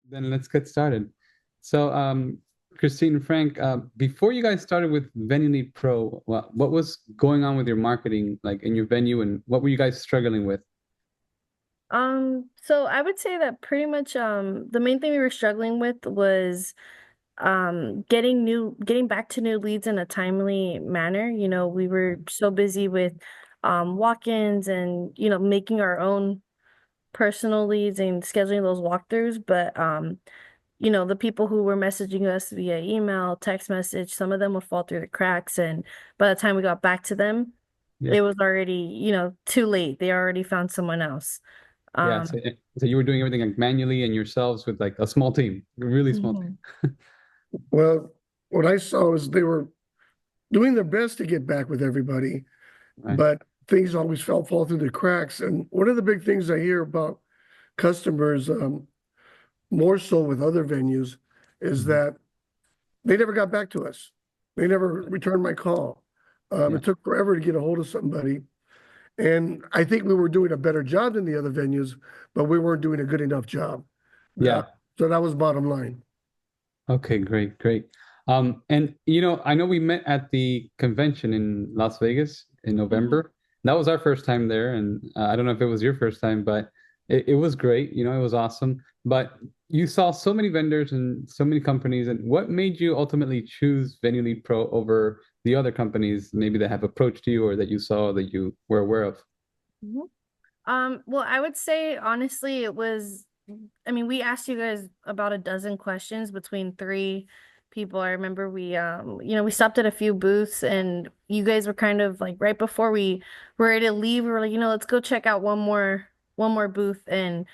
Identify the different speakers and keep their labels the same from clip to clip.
Speaker 1: Then let's get started. So, Christine and Frank, before you guys started with Venue Lead Pro, what was going on with your marketing, like in your venue, and what were you guys struggling with?
Speaker 2: So I would say that pretty much the main thing we were struggling with was getting back to new leads in a timely manner. We were so busy with walk-ins and making our own personal leads and scheduling those walkthroughs, but the people who were messaging us via email, text message, some of them would fall through the cracks, and by the time we got back to them,
Speaker 1: Yeah,
Speaker 2: it was already, too late. They already found someone else.
Speaker 1: yeah.
Speaker 2: Um,
Speaker 1: So you were doing everything like manually and yourselves with like a small team, a really small team,
Speaker 2: Mhm.
Speaker 3: Well, what I saw is they were doing their best to get back with everybody,
Speaker 1: right?
Speaker 3: but things always fall through the cracks. And one of the big things I hear about customers, more so with other venues, is
Speaker 1: Mhm.
Speaker 3: that they never got back to us. They never returned my call.
Speaker 1: Yeah,
Speaker 3: It took forever to get a hold of somebody. And I think we were doing a better job than the other venues, but we weren't doing a good enough job. Uh,
Speaker 1: yeah.
Speaker 3: so that was bottom line.
Speaker 1: Okay, great, great. And I know we met at the convention in Las Vegas in
Speaker 2: Mhm.
Speaker 1: November. That was our first time there, and I don't know if it was your first time, but it was great. It was awesome. But you saw so many vendors and so many companies, and what made you ultimately choose Venue Lead Pro over the other companies maybe that have approached you or that you saw that you were aware of?
Speaker 2: Mhm. Well, I would say honestly, I mean, we asked you guys about a dozen questions between three people. I remember we stopped at a few booths, and you guys were kind of like right before we were ready to leave, we were like, let's go check out one more booth. And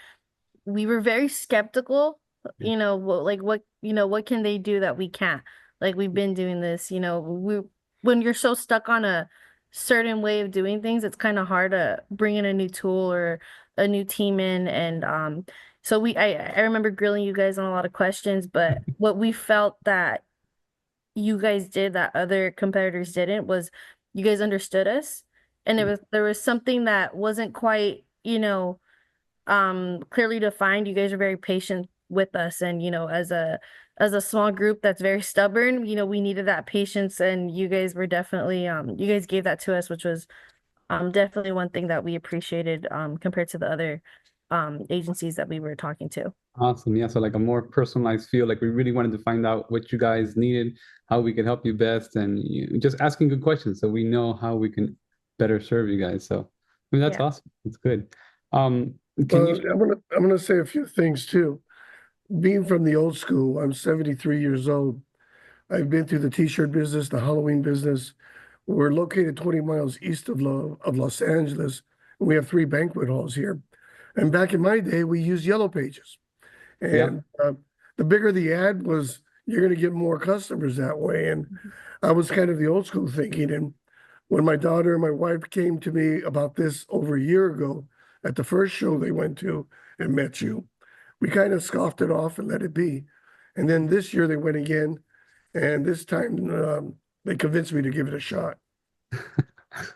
Speaker 2: we were very skeptical,
Speaker 1: Yeah,
Speaker 2: what can they do that we can't? Like, we've been doing this, when you're so stuck on a certain way of doing things, it's kind of hard to bring in a new tool or a new team in. And so I remember grilling you guys on a lot of questions, but what we felt that you guys did that other competitors didn't was you guys understood us, and
Speaker 1: yeah,
Speaker 2: there was something that wasn't quite, clearly defined. You guys are very patient with us, and as a small group that's very stubborn, we needed that patience, and you guys were definitely you guys gave that to us, which was definitely one thing that we appreciated compared to the other agencies that we were talking to.
Speaker 1: awesome. Yeah, so like a more personalized feel, like we really wanted to find out what you guys needed, how we could help you best, and just asking good questions so we know how we can better serve you guys. So, I mean, that's
Speaker 2: Yeah.
Speaker 1: awesome. That's good. Can you
Speaker 3: I'm gonna say a few things too. Being from the old school, I'm 73 years old. I've been through the t-shirt business, the Halloween business. We're located 20 miles east of Los Angeles. And we have three banquet halls here. And back in my day, we used yellow pages.
Speaker 1: yeah,
Speaker 3: And the bigger the ad was, you're going to get more customers that way. And I was kind of the old school thinking. And when my daughter and my wife came to me about this over a year ago at the first show they went to and met you, we kind of scoffed it off and let it be. And then this year they went again, and this time they convinced me to give it a shot.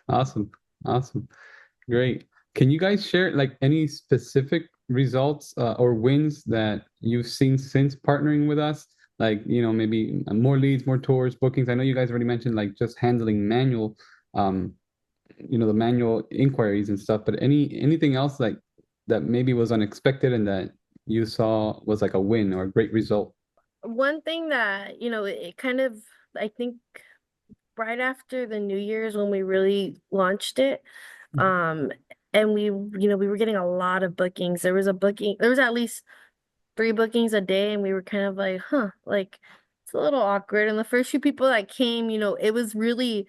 Speaker 1: awesome. Awesome. Great. Can you guys share like any specific results or wins that you've seen since partnering with us? Like, maybe more leads, more tours, bookings. I know you guys already mentioned like just handling manual, um, the manual inquiries and stuff, but anything else like that maybe was unexpected and that you saw was like a win or a great result?
Speaker 2: One thing that, it kind of, I think right after the New Year's when we really launched it, um, and we were getting a lot of bookings. There was at least three bookings a day, and we were kind of like, huh, like it's a little awkward. And the first few people that came, it was really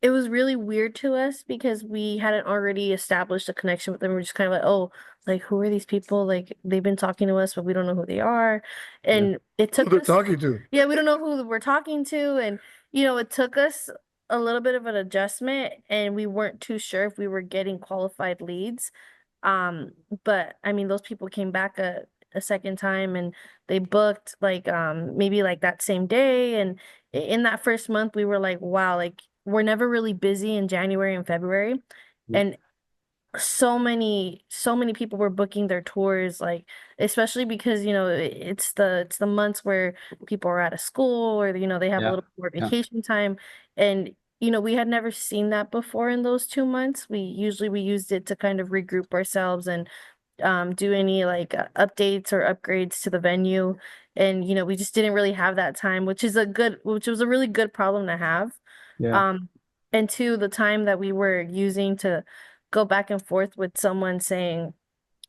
Speaker 2: weird to us because we hadn't already established a connection with them. We're just kind of like, oh, like who are these people? Like they've been talking to us, but we don't know who they are.
Speaker 1: Yeah.
Speaker 2: And it
Speaker 3: Who
Speaker 2: took
Speaker 3: they're
Speaker 2: us,
Speaker 3: talking to.
Speaker 2: yeah, we don't know who we're talking to. And, it took us a little bit of an adjustment, and we weren't too sure if we were getting qualified leads. Um, but I mean, those people came back a second time, and they booked like maybe like that same day. And in that first month, we were like, wow, like we're never really busy in January and February.
Speaker 1: Yeah.
Speaker 2: And so many people were booking their tours, like especially because it's the months where people are out of school, or they have a
Speaker 1: Yeah.
Speaker 2: little more
Speaker 1: Yeah.
Speaker 2: vacation time. And we had never seen that before in those 2 months. We used it to kind of regroup ourselves and do any like updates or upgrades to the venue. And we just didn't really have that time, which was a really good problem to have.
Speaker 1: Yeah.
Speaker 2: um and two, the time that we were using to go back and forth with someone saying,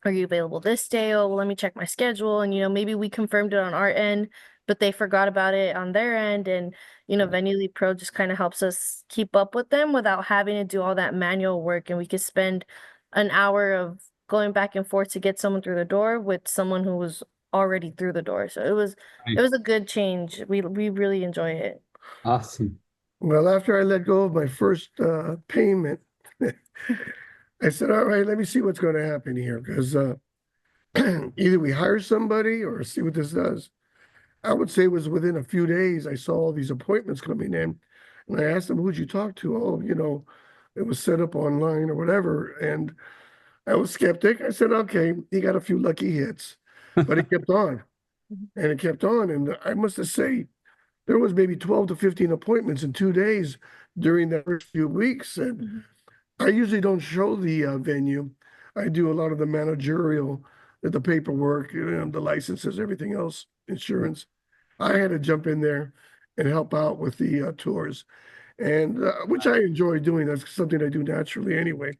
Speaker 2: are you available this day? Oh, well, let me check my schedule. And, maybe we confirmed it on our end, but they forgot about it on their end. And, Venue Lead Pro just kind of helps us keep up with them without having to do all that manual work. And we could spend an hour of going back and forth to get someone through the door with someone who was already through the door. So it was a good change. We really enjoy it.
Speaker 1: Awesome.
Speaker 3: Well, after I let go of my first payment, I said, all right, let me see what's going to happen here, because either we hire somebody or see what this does. I would say it was within a few days, I saw all these appointments coming in. And I asked them, who'd you talk to? Oh, it was set up online or whatever. And I was skeptic. I said, okay, he got a few lucky hits, but it kept on and it kept on. And I must have say, there was maybe 12 to 15 appointments in 2 days during the first few weeks. And
Speaker 2: Mhm.
Speaker 3: I usually don't show the venue. I do a lot of the managerial, the paperwork, the licenses, everything else, insurance. I had to jump in there and help out with the tours, and which I enjoy doing. That's something I do naturally anyway.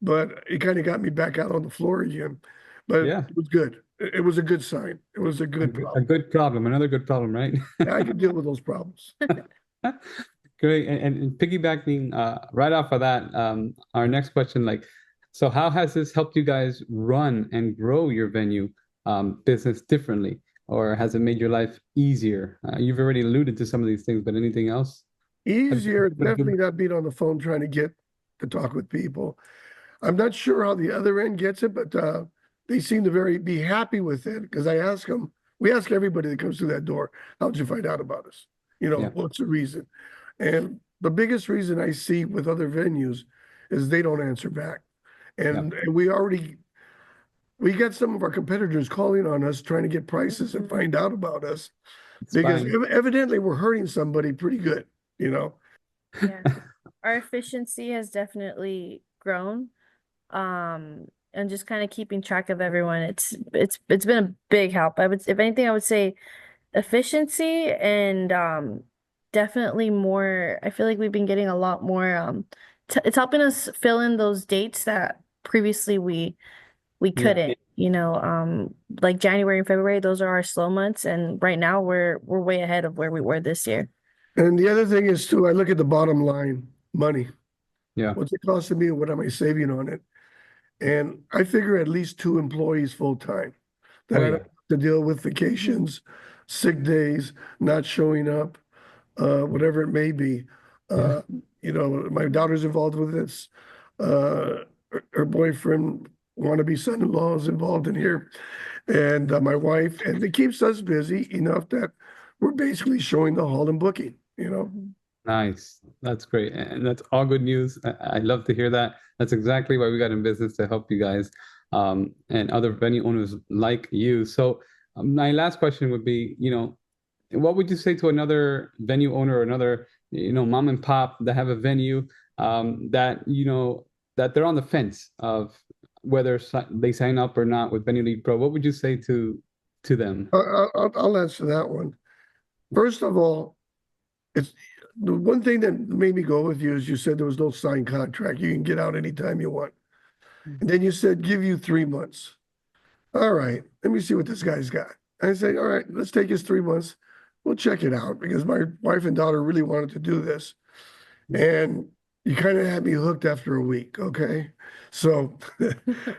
Speaker 3: But it kind of got me back out on the floor again. But
Speaker 1: Yeah.
Speaker 3: it was good. It was a good sign. It was a good
Speaker 1: A
Speaker 3: problem.
Speaker 1: good problem. Another good problem, right?
Speaker 3: I could deal with those problems.
Speaker 1: Great. And piggybacking right off of that, our next question, like, so how has this helped you guys run and grow your venue business differently? Or has it made your life easier? You've already alluded to some of these things, but anything else?
Speaker 3: Easier, definitely not being on the phone trying to get to talk with people. I'm not sure how the other end gets it, but they seem to be happy with it, because I ask them, we ask everybody that comes through that door, how'd you find out about us?
Speaker 1: Yeah.
Speaker 3: What's the reason? And the biggest reason I see with other venues is they don't answer back.
Speaker 1: Yeah.
Speaker 3: And we got some of our competitors calling on us, trying to get prices and find out about us,
Speaker 1: It's
Speaker 3: because
Speaker 1: fine.
Speaker 3: evidently we're hurting somebody pretty good, you know?
Speaker 2: Yeah. Our efficiency has definitely grown. And just kind of keeping track of everyone. It's been a big help. If anything, I would say efficiency and definitely more. I feel like we've been getting a lot more t it's helping us fill in those dates that previously we
Speaker 1: Yeah.
Speaker 2: couldn't, like January and February, those are our slow months, and right now we're way ahead of where we were this year.
Speaker 3: And the other thing is too, I look at the bottom line, money.
Speaker 1: Yeah.
Speaker 3: What's it costing me? What am I saving on it? And I figure at least 2 employees full time, that
Speaker 1: Oh,
Speaker 3: I don't
Speaker 1: yeah.
Speaker 3: have to deal with vacations, sick days, not showing up, whatever it may be.
Speaker 1: Yeah.
Speaker 3: Uh, my daughter's involved with this. Her boyfriend, wannabe son-in-law, is involved in here, and my wife, and it keeps us busy enough that we're basically showing the hall and booking.
Speaker 2: Mhm.
Speaker 1: Nice. That's great. And that's all good news. I love to hear that. That's exactly why we got in business, to help you guys and other venue owners like you. So my last question would be, what would you say to another venue owner or another, mom and pop that have a venue that they're on the fence of whether they sign up or not with Venue Lead Pro? What would you say to them?
Speaker 3: I'll answer that one. First of all, it's the one thing that made me go with you is you said there was no signed contract. You can get out anytime you want. And then you said give you 3 months. All right, let me see what this guy's got. I say, all right, let's take his 3 months. We'll check it out, because my wife and daughter really wanted to do this. And you kind of had me hooked after a week. Okay. So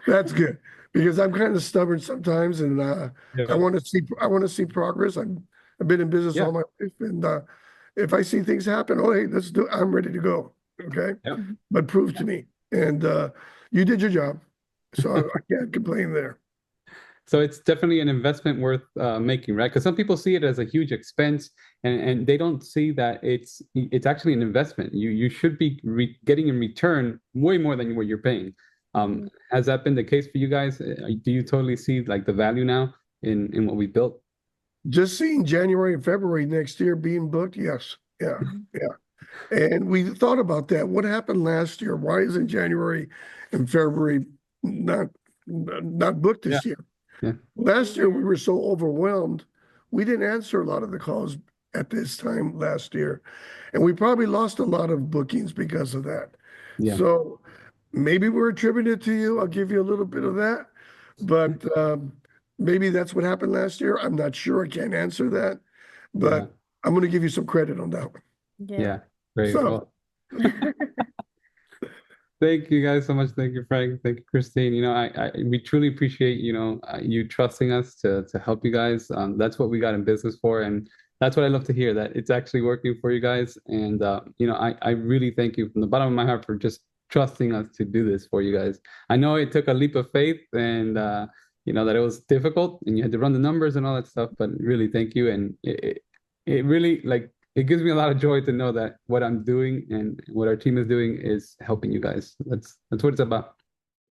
Speaker 3: that's good, because I'm kind of stubborn sometimes, and I
Speaker 1: Yeah.
Speaker 3: want to see progress. I've been in business
Speaker 1: Yeah.
Speaker 3: all my life, and if I see things happen, oh, hey, let's do, I'm ready to go. Okay.
Speaker 1: Yeah.
Speaker 3: But prove to me. And you did your job. So I can't complain there.
Speaker 1: So it's definitely an investment worth making, right? Because some people see it as a huge expense, and they don't see that it's actually an investment. You should be getting in return way more than what you're paying. Has that been the case for you guys? Do you totally see like the value now in what we built?
Speaker 3: Just seeing January and February next year being booked, yes. Yeah, yeah. And we thought about that. What happened last year? Why isn't January and February not booked
Speaker 1: Yeah,
Speaker 3: this year?
Speaker 1: yeah,
Speaker 3: Last year we were so overwhelmed, we didn't answer a lot of the calls at this time last year. And we probably lost a lot of bookings because of that.
Speaker 1: yeah.
Speaker 3: So maybe we're attributing it to you. I'll give you a little bit of that. But maybe that's what happened last year. I'm not sure. I can't answer that.
Speaker 1: Yeah,
Speaker 3: But I'm going to give you some credit on that one.
Speaker 2: Yeah.
Speaker 1: yeah. Great.
Speaker 3: So,
Speaker 1: Well, thank you guys so much. Thank you, Frank. Thank you, Christine. We truly appreciate, you trusting us to help you guys. That's what we got in business for. And that's what I love to hear, that it's actually working for you guys. And, I really thank you from the bottom of my heart for just trusting us to do this for you guys. I know it took a leap of faith and, that it was difficult and you had to run the numbers and all that stuff, but really thank you. And it really it gives me a lot of joy to know that what I'm doing and what our team is doing is helping you guys. That's what it's about.